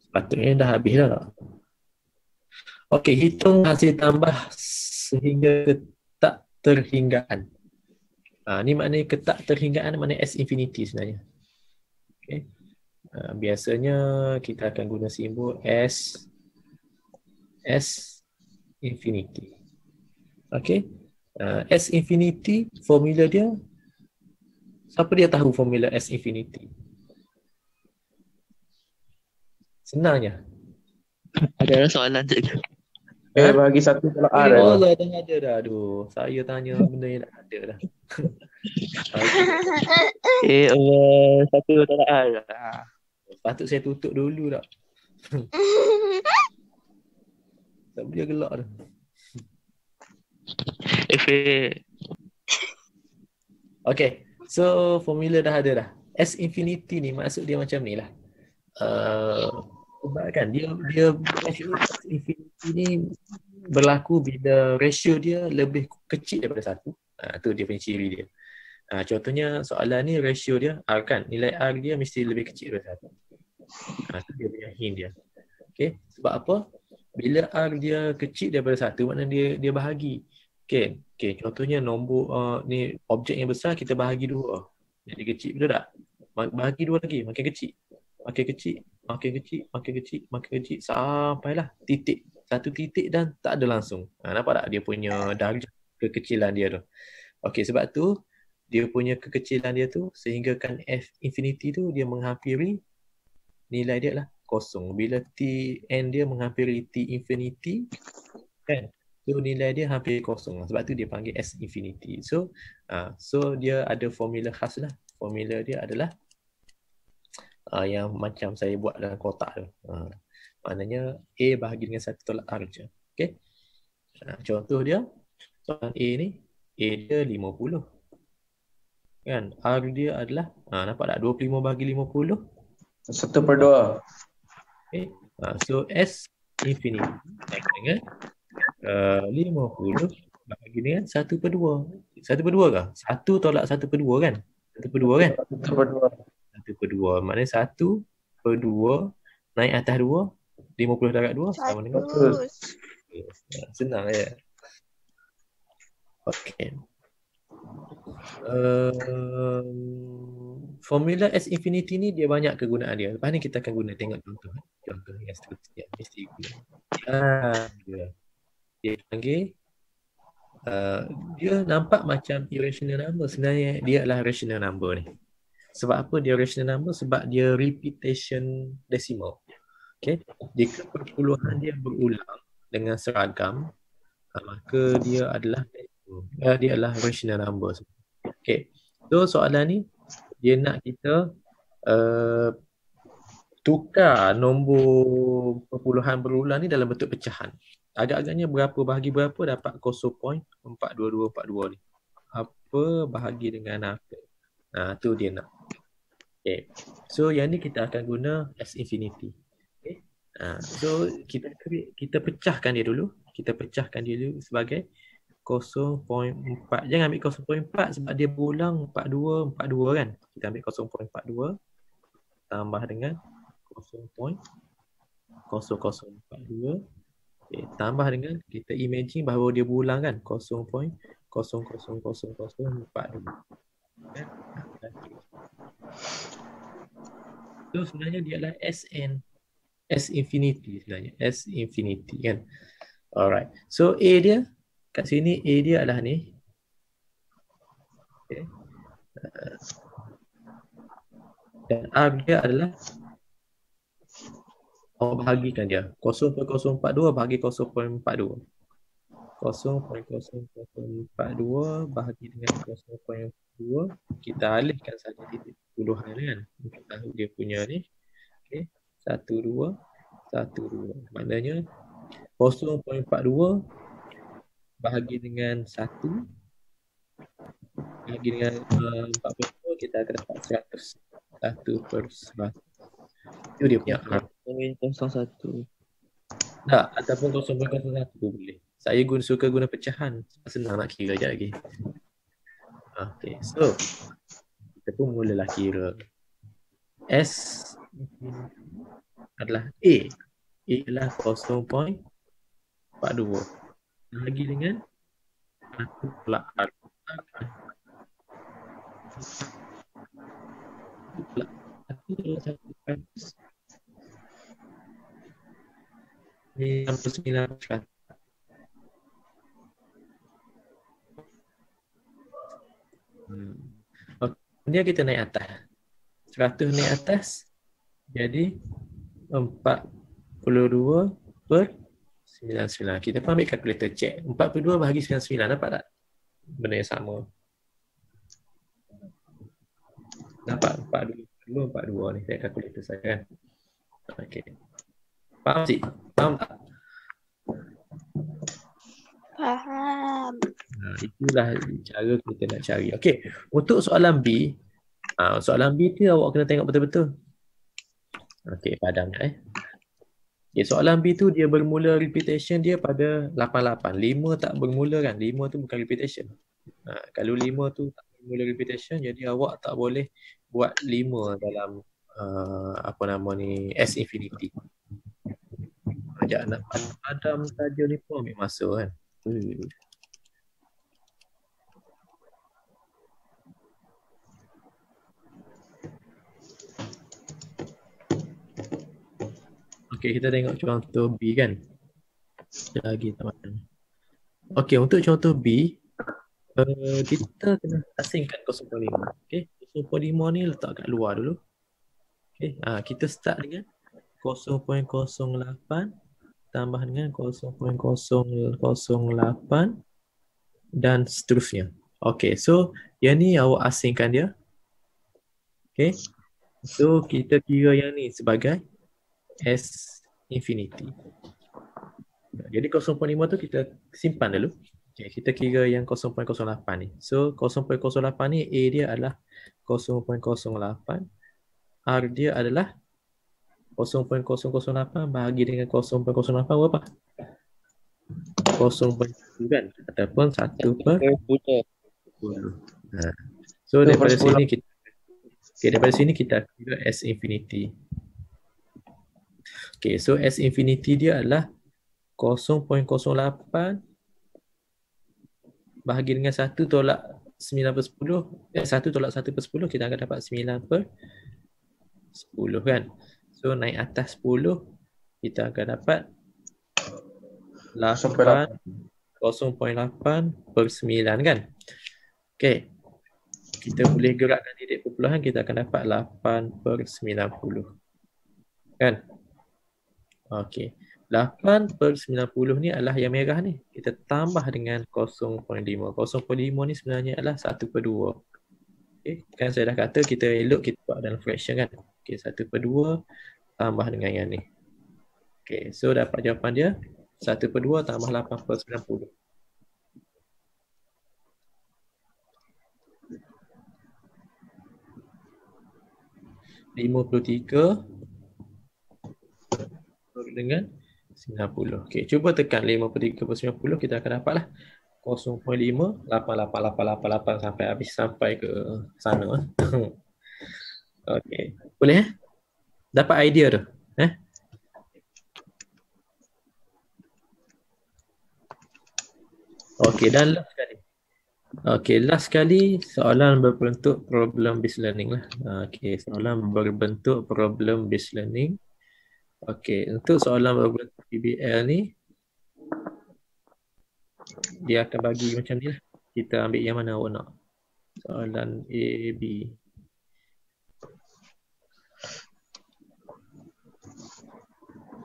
sepatutnya dah habis dah. Okay, hitung hasil tambah sehingga ke tak terhinggaan. Ni maknanya ke tak terhinggaan, maknanya S infinity sebenarnya. Okay. Biasanya kita akan guna simbol S infinity. Okay. S infinity, formula dia, siapa dia tahu formula S infinity? Senangnya. Ada soalan je. Bagi 1 tolak R. Allah, dah ada dah. Aduh, saya tanya benda yang dah ada dah. Allah, 1 tolak R. Patut saya tutup dulu tak? Tak boleh gelak dah. Okay, so formula dah ada dah. S infinity ni maksud dia macam ni lah. Sebab kan dia S infinity ni berlaku bila ratio dia lebih kecil daripada 1. Tu dia punya ciri dia. Contohnya soalan ni ratio dia R kan, nilai R dia mesti lebih kecil daripada 1. Tu dia punya hint dia. Okay, sebab apa? Bila R dia kecil daripada 1, maknanya dia bahagi. Okay, contohnya nombor ni objek yang besar kita bahagi 2. Jadi kecil, betul tak? Bahagi 2 lagi, makin kecil. Makin kecil, makin kecil, makin kecil, makin kecil sampailah titik. Satu titik dan tak ada langsung. Nampak tak dia punya darjah kekecilan dia tu. Okay, sebab tu dia punya kekecilan dia tu sehinggakan F infinity tu dia menghampiri nilai dia lah kosong. Bila Tn dia menghampiri T infinity kan, so nilai dia hampir kosong. Sebab tu dia panggil S infinity. So dia ada formula khas lah. Formula dia adalah yang macam saya buat dalam kotak tu. Maknanya A bahagi dengan 1 tolak R je. Okay. Contoh dia, soalan A ni, A dia 50. Kan? R dia adalah, nampak tak? 25 bahagi 50? 1/2. Okay. So S infinity dengan 50 bahagi dengan 1/2. 1/2 ke? 1 tolak 1/2 kan? 1/2 kan? 1/2. Maknanya 1/2 naik atas 2, 50 darab 2 sama dengan 100. Senang ya. Okey. Formula S infinity ni dia banyak kegunaan dia. Lepas ni kita akan guna, tengok contoh. Contoh yang seterusnya mesti guna. Dia panggil dia nampak macam irrational number, sebenarnya dia adalah rational number ni. Sebab apa dia rational number? Sebab dia repetition decimal. Okay. Jika perpuluhan dia berulang dengan seragam, maka dia adalah rational number. Okay. So soalan ni dia nak kita tukar nombor perpuluhan berulang ni dalam bentuk pecahan. Agak-agaknya berapa bahagi berapa dapat 0.42242 ni. Apa bahagi dengan apa? Tu dia nak. Okay. So yang ni kita akan guna S infinity. Okay. So kita pecahkan dia dulu. Kita pecahkan dia dulu sebagai 0.4. Jangan ambil 0.4 sebab dia berulang 42 kan. Kita ambil 0.42 tambah dengan 0.0042. Okay, tambah dengan kita imagine bahawa dia berulang kan 0.00042. So sebenarnya dia adalah S infinity sebenarnya. S infinity kan. Alright. So A dia kat sini, A dia adalah ni. Okay. Dan R dia adalah awak bahagikan dia. 0.042 bahagi 0.42. 0.0042 bahagi dengan 0.2, kita alihkan saja titik puluhan kan untuk tahu dia punya ni. Okey, 12 12. Maknanya 0.42 bahagi dengan 1 bahagi dengan 42, kita akan dapat 100. 1/100. Itu dia punya R. 0.01. Tak, ataupun 0.01 boleh. Saya suka guna pecahan. Senang nak kira sekejap lagi. Okay, so kita pun mulalah kira. S adalah A. A adalah 0.42 bahagi dengan 1 pula R. Ini 69%. Kemudian kita naik atas. 100 naik atas jadi 42/99. Kita pun ambil kalkulator check. 42 bahagi 99, dapat tak? Benda yang sama. Dapat 42 ni saya kalkulator saya kan. Okey. Faham sih? Faham tak? Faham. Itulah cara kita nak cari. Okey, untuk soalan B, soalan B tu awak kena tengok betul-betul. Okey, padamnya Okay, soalan B tu dia bermula repetition dia pada 88. 5 tak bermula kan? 5 tu bukan repetition. Kalau 5 tu tak bermula repetition, jadi awak tak boleh buat 5 dalam apa nama ni, S infinity. Sekejap nak padam saja ni pun ambil masa kan. Okey, kita tengok contoh B kan. Sekejap lagi teman-teman. Okey, untuk contoh B, kita kena asingkan 0.5. Okey, 0.5 ni letak kat luar dulu. Okey, kita start dengan 0.08 tambah dengan 0.008 dan seterusnya. Okey, so yang ni awak asingkan dia. Okey, so kita kira yang ni sebagai S infinity. Jadi 0.5 tu kita simpan dulu. Okay, kita kira yang 0.08 ni. So 0.08 ni A dia adalah 0.08, R dia adalah 0.008 bahagi dengan 0.08 berapa? 0.1 kan? Ataupun 1/10. So daripada sini kita kira S infinity. Okay, so S infinity dia adalah 0.08 bahagi dengan 1 tolak 9/10. 1 tolak 1/10 kita akan dapat 9/10 kan. So naik atas 10 kita akan dapat 0.8/9 kan. Okay, kita boleh gerakkan titik perpuluhan, kita akan dapat 8/90 kan. Okey, 8/90 ni adalah yang merah ni. Kita tambah dengan 0.5. 0.5 ni sebenarnya adalah 1/2. Okey, kan saya dah kata kita elok kita buat dalam fraction kan. Okey, 1/2 tambah dengan yang ni. Okey, so dapat jawapan dia 1/2 tambah 8/90. RM53 dengan 90. Okey, cuba tekan 53/90, kita akan dapatlah 0.58888 sampai habis, sampai ke sana. Okey, boleh dapat idea tu Okey, dan last sekali. Okey, last sekali soalan berbentuk problem based learning lah. Okey, soalan berbentuk problem based learning. Okey, untuk soalan berbentuk PBL ni dia akan bagi macam ni lah. Kita ambil yang mana awak nak. Soalan A, B.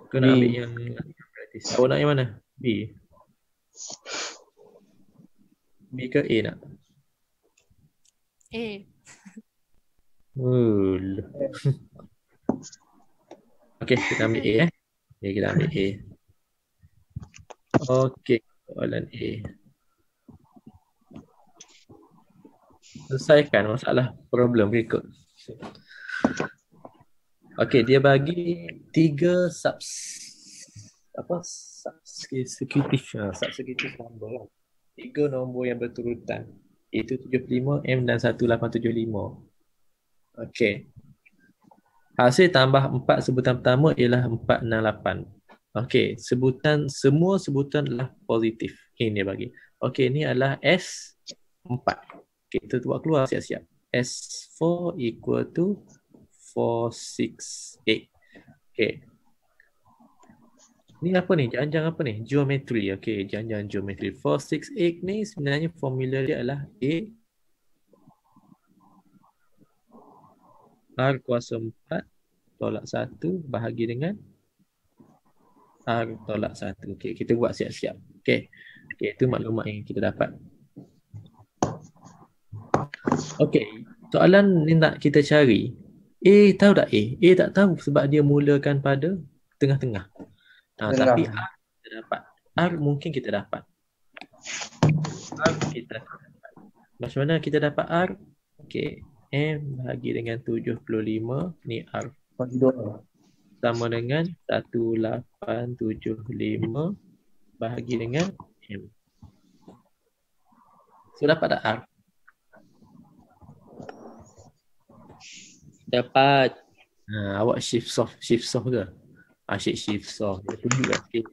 Kau nak B. ambil yang praktis. Awak nak yang mana? B. B ke A nak? A. Okey, kita ambil A Okay, kita ambil A. Okey, soalan A. Selesaikan masalah problem berikut. Okey, dia bagi 3 subsecutive number lah. 3 nombor yang berturutan. Iaitu 75, M dan 1875. Okey. Hasil tambah 4 sebutan pertama ialah 468. Okey, semua sebutan adalah positif. Ini dia bagi. Okey, ini adalah S4. Okey, kita buat keluar siap-siap. S4 equal to 468. Okey. Ni apa ni? Janjang apa ni? Geometri. Okey, janjang geometri. 468 ni sebenarnya formula dia adalah R kuasa 4 tolak 1 bahagi dengan R tolak 1. Okey, kita buat siap-siap. Okey. Okey, itu maklumat yang kita dapat. Okey, soalan ni nak kita cari. A tahu tak A? A tak tahu sebab dia mulakan pada tengah-tengah. Tapi R kita dapat. R mungkin kita dapat. R kita dapat. Macam mana kita dapat R? Okey, M bahagi dengan 75 ni R. Sama dengan 1875 bahagi dengan M. So dapat tak R? Dapat. Awak shift soft ke? Asyik shift soft. Dia tunjuk kat sikit.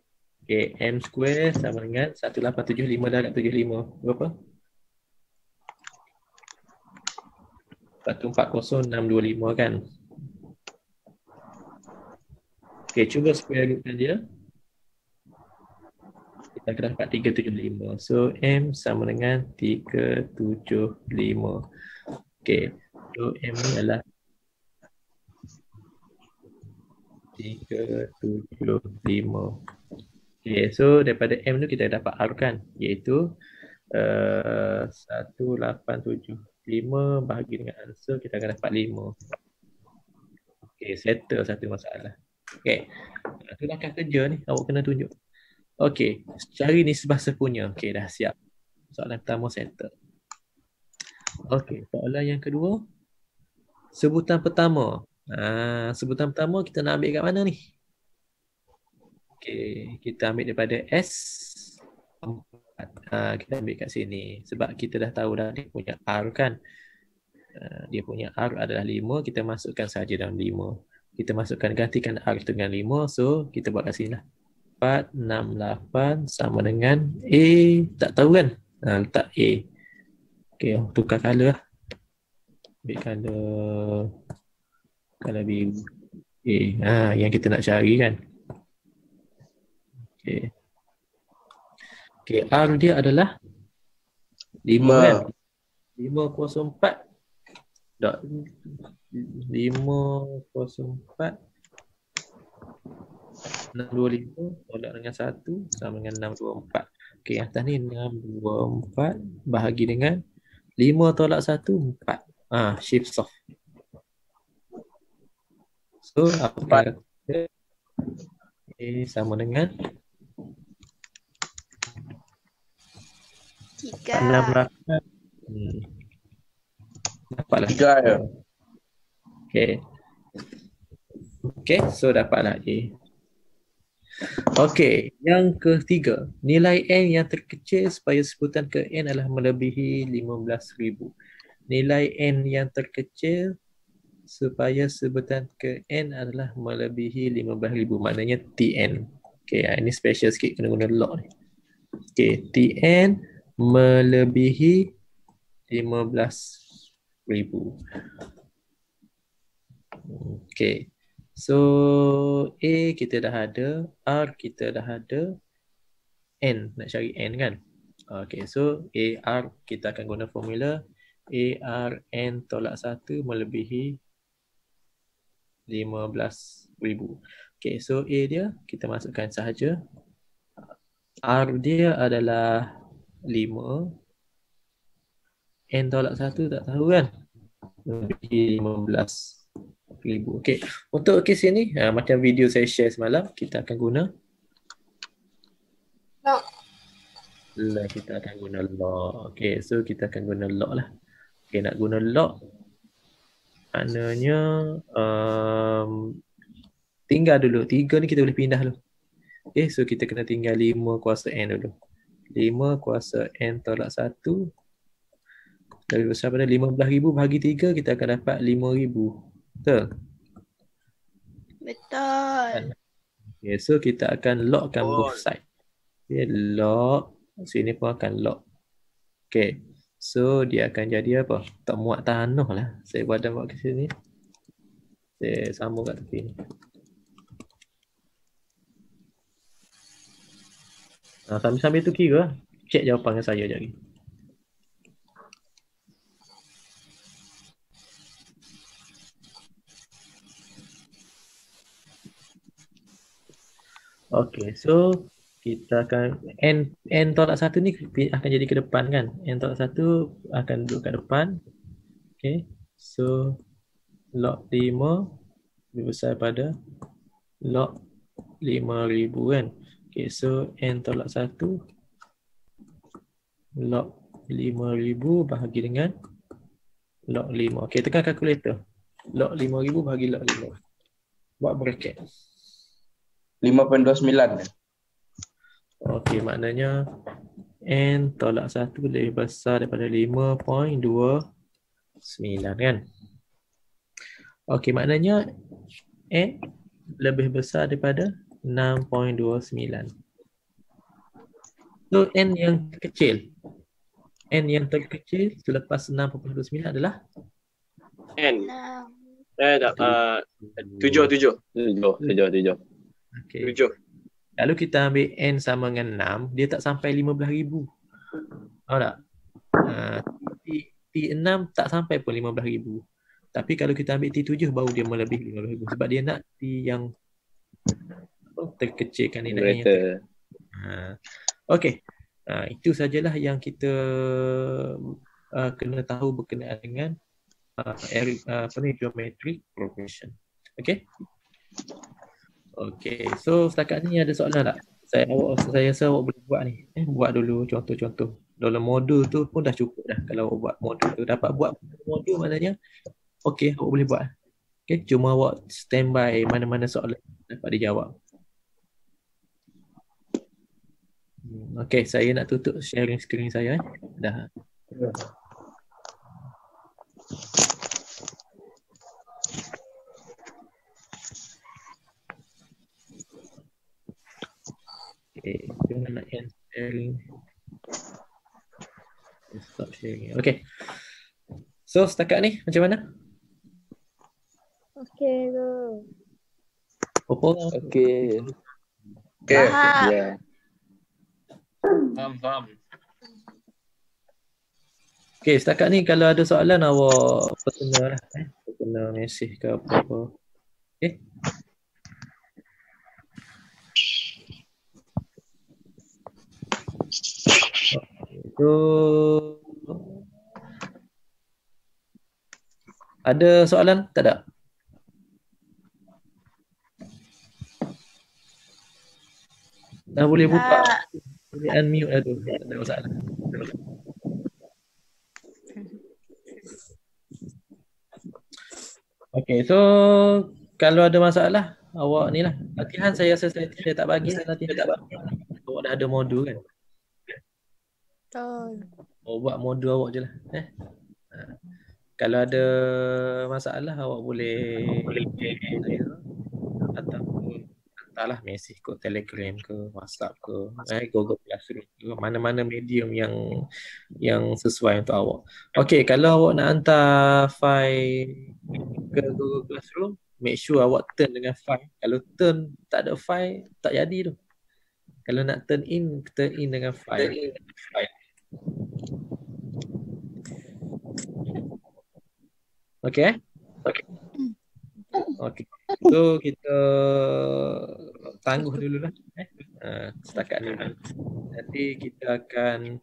Okay, M square sama dengan 1875 darab 75. Berapa? 140625 kan? Okay, cuba square rootkan dia. Kita akan dapat 375. So, M sama dengan 375. Okay, so M ni adalah 375. Okay, so daripada M tu kita dapat R kan, iaitu 1875 bahagi dengan answer kita akan dapat 5. Okay, settle satu masalah. Okay, tu langkah kerja ni awak kena tunjuk. Okay, cari nisbah sepunya. Okay, dah siap. Soalan pertama settle. Okay, soalan yang kedua, sebutan pertama. Sebutan pertama kita nak ambil kat mana ni? Okay, kita ambil daripada S4. Kita ambil kat sini. Sebab kita dah tahu dah dia punya R kan. Dia punya R adalah 5. Kita masukkan saja dalam 5. Kita masukkan, gantikan R dengan 5. So, kita buat kat sini lah. 468 sama dengan A. Tak tahu kan? Letak A. Okay, tukar color lah. Ambil color biru. Yang kita nak cari kan. Okay. Okay, R dia adalah 5 kan? 504 dot 504 625 tolak dengan 1 sama dengan 624. Okey, atas ni 624 bahagi dengan 5 tolak 1 4. Shift soft. So apa sama dengan 3. Dapatlah 3 ya. Okay, so dapatlah A. Okay, yang ketiga, nilai N yang terkecil supaya sebutan ke N adalah melebihi 15,000. Nilai N yang terkecil supaya sebutan ke N adalah melebihi 15,000, maknanya Tn. Okay, ini special sikit, kena guna log ni. Okay, Tn melebihi 15,000. Okay, so A kita dah ada, R kita dah ada, N, nak cari N kan. Okay, so AR kita akan guna formula AR N tolak 1 melebihi 15,000. Okay, so A dia kita masukkan sahaja. R dia adalah 5. N tolak 1 tak tahu kan? Lebih 15,000. Okay, untuk kes ini macam video saya share semalam, kita akan guna kita akan guna log. Okay, so kita akan guna log lah. Okay, nak guna log maknanya tinggal dulu. 3 ni kita boleh pindah dulu. Okay, so kita kena tinggal 5 kuasa N dulu. 5 kuasa N tolak 1 lebih besar pada 15,000 bahagi 3, kita akan dapat 5,000. Betul? Betul. Okay, so kita akan logkan both side. Okay, log. Sini pun akan log. Okay, so dia akan jadi apa? Tak muat tanah lah. Saya buat ke sini. Saya sambung kat tepi ni. Sambil-sambil tu kira, cek jawapan dengan saya je lagi. Okay, so kita akan N tolak 1 ni akan jadi ke depan kan? N tolak 1 akan duduk kat depan. Okay, so log 5 lebih besar pada log 5,000 kan? Okay, so N tolak 1 log 5,000 bahagi dengan log 5. Okay, tekan kalkulator. Log 5,000 bahagi log 5. Buat bracket. 5.29. Okey, maknanya N tolak 1 lebih besar daripada 5.29 kan? Okey, maknanya N lebih besar daripada 6.29. So N yang terkecil. N yang terkecil selepas 6.29 adalah N. Nah, 7. Tujuh. okey. 7. Lalu kita ambil N sama dengan 6, dia tak sampai 15,000. Tahu tak? T6 tak sampai pun 15,000. Tapi kalau kita ambil T7 baru dia melebihi 15,000 sebab dia nak T yang terkecilkan ni. Numerator. Okey. Itu sajalah yang kita kena tahu berkenaan dengan geometric progression. Okey. Okey, so setakat ni ada soalan tak? Saya rasa awak boleh buat ni. Buat dulu contoh-contoh. Dalam modul tu pun dah cukup dah. Kalau awak buat modul tu, dapat buat modul maknanya okey, awak boleh buat. Okey, cuma awak standby mana-mana soalan dapat dijawab. Okey, saya nak tutup sharing screen saya. Dah. Okay, jangan nak end sharing. Stop sharing. Okay. So setakat ni macam mana? Okay tu. Berapa orang? Okay. faham. Ya. Faham. Okay, setakat ni kalau ada soalan awak personal lah. Personal message ke apa-apa. Okay. So ada soalan? Tak ada? Dah boleh buka. Boleh unmute dah tu. Tak ada masalah. Okay, so kalau ada masalah awak ni lah. Latihan saya rasa saya tak bagi latihan. Awak dah ada modul kan? Betul. Buat modul awak je lah. Kalau ada masalah awak boleh saya ataupun hantarlah mesej ke Telegram ke WhatsApp ke Google Classroom ke mana-mana medium yang sesuai untuk awak. Okey, kalau awak nak hantar file ke Google Classroom, make sure awak turn dengan file. Kalau turn tak ada file, tak jadi tu. Kalau nak turn in dengan file. Okey? Okey. So kita tangguh dululah setakat ni. Nanti kita akan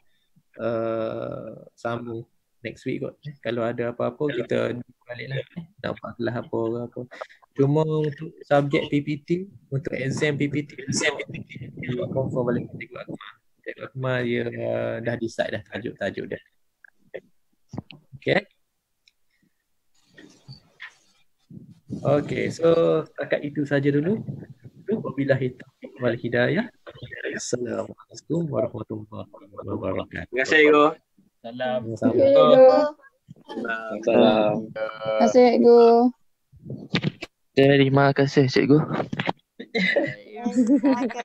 sambung next week kot. Kalau ada apa-apa kita baliklah nak buat kelas apa ke apa. Cuma untuk subjek PPT, untuk exam PPT dia confirm balik ke Cikgu Akmal. Cikgu Akmal dia dah decide dah tajuk-tajuk dia. Okay. Okay, so setakat itu saja dulu. Wabillahi taufiq wal hidayah. Assalamualaikum warahmatullahi wabarakatuh. Terima kasih, Cikgu. Salam. Salam. Terima kasih, Cikgu. Terima kasih, Cikgu. Terima kasih.